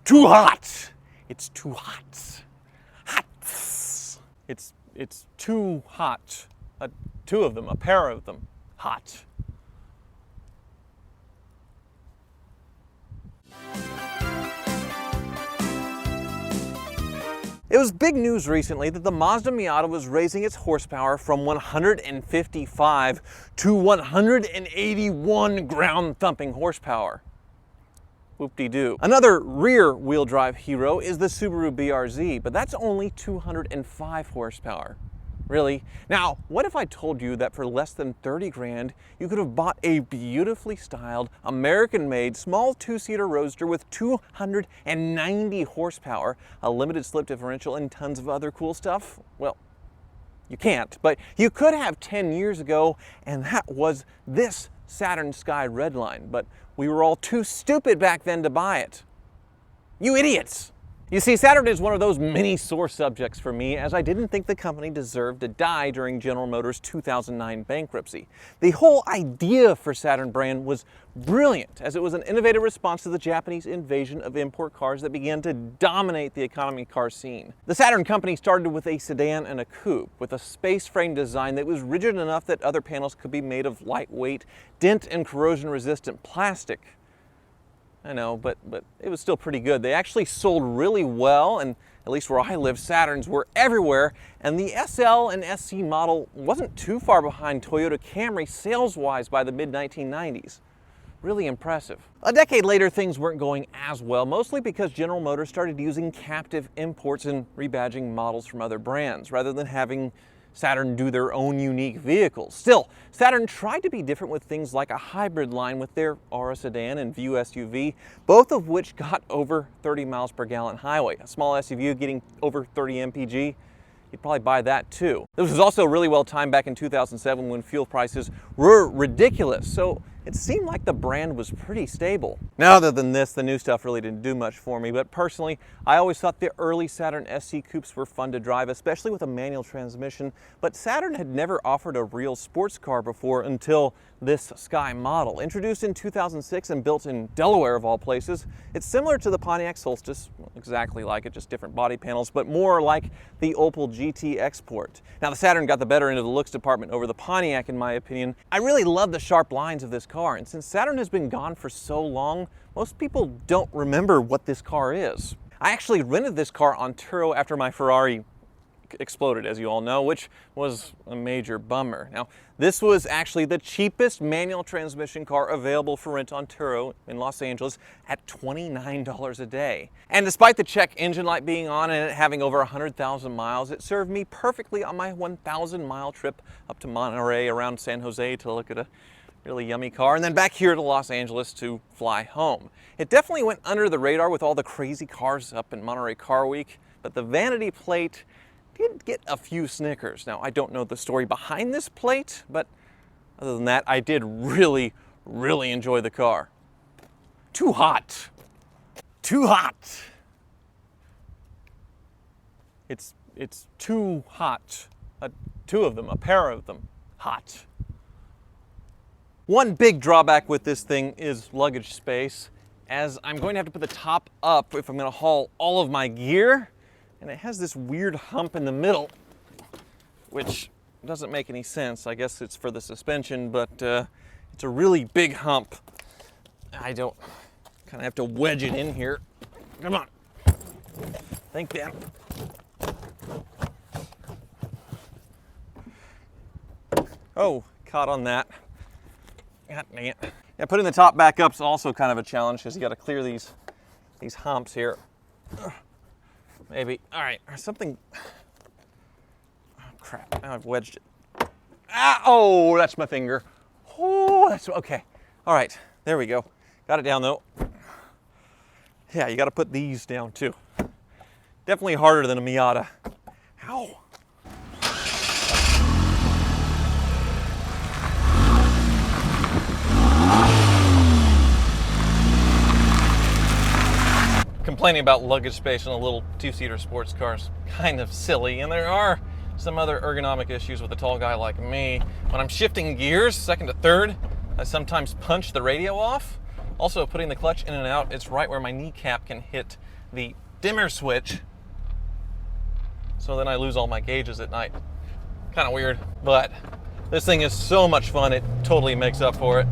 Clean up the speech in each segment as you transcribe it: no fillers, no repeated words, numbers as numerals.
Too hot. It's too hot. Hot. It's too hot. Two of them, a pair of them. Hot. It was big news recently that the Mazda Miata was raising its horsepower from 155 to 181 ground-thumping horsepower. Whoop-de-doo. Another rear-wheel drive hero is the Subaru BRZ, but that's only 205 horsepower. Really? Now, what if I told you that for less than 30 grand, you could have bought a beautifully styled, American-made, small two-seater roadster with 290 horsepower, a limited slip differential, and tons of other cool stuff? Well, you can't, but you could have 10 years ago, and that was this Saturn Sky Redline, but we were all too stupid back then to buy it. You idiots! You see, Saturn is one of those many sore subjects for me, as I didn't think the company deserved to die during General Motors' 2009 bankruptcy. The whole idea for Saturn brand was brilliant, as it was an innovative response to the Japanese invasion of import cars that began to dominate the economy car scene. The Saturn company started with a sedan and a coupe, with a space frame design that was rigid enough that other panels could be made of lightweight, dent and corrosion resistant plastic. I know, but it was still pretty good. They actually sold really well, and at least where I live, Saturns were everywhere, and the SL and SC model wasn't too far behind Toyota Camry sales-wise by the mid-1990s. Really impressive. A decade later, things weren't going as well, mostly because General Motors started using captive imports and rebadging models from other brands, rather than having Saturn do their own unique vehicles. Still, Saturn tried to be different with things like a hybrid line with their Aura sedan and View SUV, both of which got over 30 miles per gallon highway. A small SUV getting over 30 mpg, you'd probably buy that too. This was also really well timed back in 2007 when fuel prices were ridiculous, so it seemed like the brand was pretty stable. Now, other than this, the new stuff really didn't do much for me, but personally, I always thought the early Saturn SC coupes were fun to drive, especially with a manual transmission, but Saturn had never offered a real sports car before until this Sky model. Introduced in 2006 and built in Delaware of all places, it's similar to the Pontiac Solstice, exactly like it, just different body panels, but more like the Opel GT Export. Now, the Saturn got the better end of the looks department over the Pontiac, in my opinion. I really love the sharp lines of this car, and since Saturn has been gone for so long, most people don't remember what this car is. I actually rented this car on Turo after my Ferrari exploded, as you all know, which was a major bummer. Now, this was actually the cheapest manual transmission car available for rent on Turo in Los Angeles at $29 a day. And despite the check engine light being on and it having over 100,000 miles, it served me perfectly on my 1,000-mile trip up to Monterey around San Jose to look at a really yummy car, and then back here to Los Angeles to fly home. It definitely went under the radar with all the crazy cars up in Monterey Car Week, but the vanity plate did get a few snickers. Now, I don't know the story behind this plate, but other than that, I did really enjoy the car. Too hot. Too hot. It's too hot. Two of them, a pair of them, hot. One big drawback with this thing is luggage space, as I'm going to have to put the top up if I'm going to haul all of my gear. And it has this weird hump in the middle, which doesn't make any sense. I guess it's for the suspension, but it's a really big hump. I don't kind of have to wedge it in here. Come on. Think then. Oh, caught on that. God dang it. Yeah, putting the top back up is also kind of a challenge because you got to clear these humps here. Maybe. All right, something. Oh, crap. Now I've wedged it. Ah, oh, that's my finger. Oh, that's okay. All right, there we go. Got it down though. Yeah, you got to put these down too. Definitely harder than a Miata. Ow. Complaining about luggage space in a little two-seater sports car is kind of silly, and there are some other ergonomic issues with a tall guy like me. When I'm shifting gears, second to third, I sometimes punch the radio off, Also, putting the clutch in and out, it's right where my kneecap can hit the dimmer switch. So then I lose all my gauges at night. Kind of weird, but this thing is so much fun, it totally makes up for it.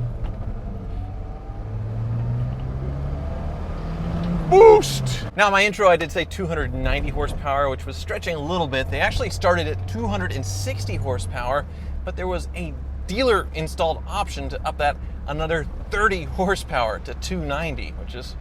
Boost! Now, in my intro, I did say 290 horsepower, which was stretching a little bit. They actually started at 260 horsepower, but there was a dealer installed option to up that another 30 horsepower to 290, which is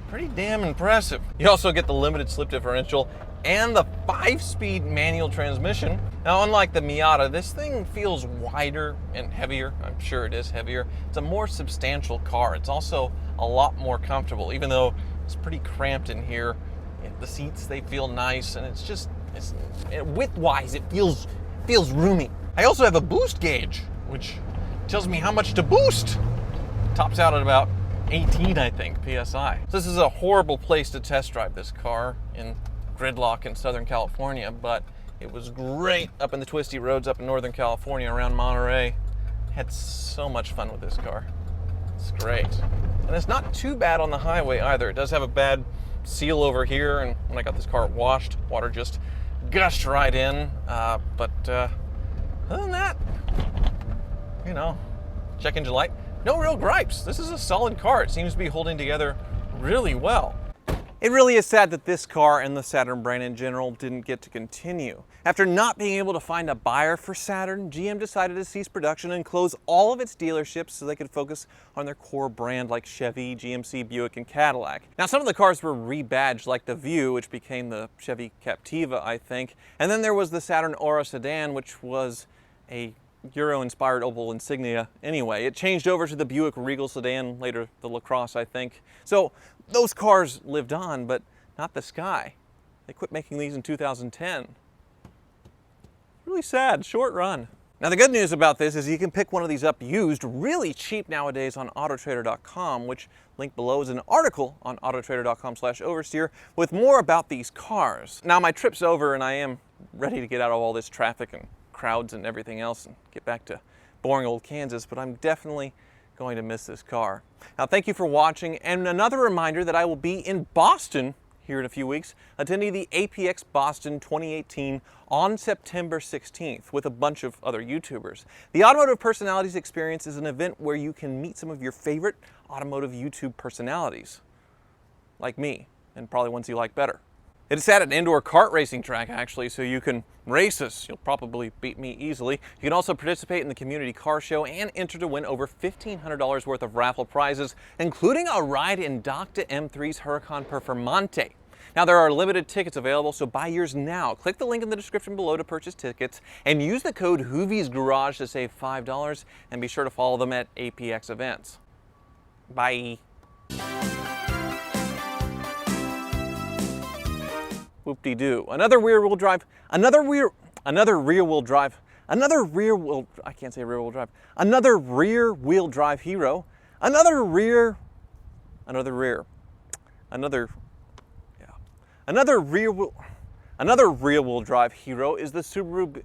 pretty damn impressive. You also get the limited slip differential and the 5-speed manual transmission. Now, unlike the Miata, this thing feels wider and heavier. I'm sure it is heavier. It's a more substantial car. It's also a lot more comfortable, even though it's pretty cramped in here. The seats, they feel nice, and width-wise, it feels roomy. I also have a boost gauge, which tells me how much to boost. Tops out at about 18, I think, PSI. So this is a horrible place to test drive this car in gridlock in Southern California, but it was great up in the twisty roads up in Northern California around Monterey. Had so much fun with this car. It's great. And it's not too bad on the highway either. It does have a bad seal over here, and when I got this car washed, water just gushed right in. But other than that, you know, check engine light. No real gripes. This is a solid car. It seems to be holding together really well. It really is sad that this car and the Saturn brand in general didn't get to continue. After not being able to find a buyer for Saturn, GM decided to cease production and close all of its dealerships so they could focus on their core brand like Chevy, GMC, Buick, and Cadillac. Now, some of the cars were rebadged, like the View, which became the Chevy Captiva, I think. And then there was the Saturn Aura sedan, which was a Euro-inspired Opel Insignia anyway. It changed over to the Buick Regal sedan, later the LaCrosse, I think. So those cars lived on, but not the Sky. They quit making these in 2010. Really sad, short run. Now, the good news about this is you can pick one of these up used really cheap nowadays on Autotrader.com, which link below is an article on Autotrader.com/oversteer with more about these cars. Now, my trip's over and I am ready to get out of all this traffic and crowds and everything else and get back to boring old Kansas, but I'm definitely going to miss this car. Now, thank you for watching, and another reminder that I will be in Boston here in a few weeks, attending the APX Boston 2018 on September 16th with a bunch of other YouTubers. The Automotive Personalities Experience is an event where you can meet some of your favorite automotive YouTube personalities, like me, and probably ones you like better. It's at an indoor kart racing track, actually, so you can race us. You'll probably beat me easily. You can also participate in the community car show and enter to win over $1,500 worth of raffle prizes, including a ride in Dr. M3's Huracan Performante. Now, there are limited tickets available, so buy yours now. Click the link in the description below to purchase tickets, and use the code Hoovy's Garage to save $5, and be sure to follow them at APX events. Bye. Whoop-de-doo. Another rear-wheel drive hero. Another rear-wheel drive hero is the Subaru.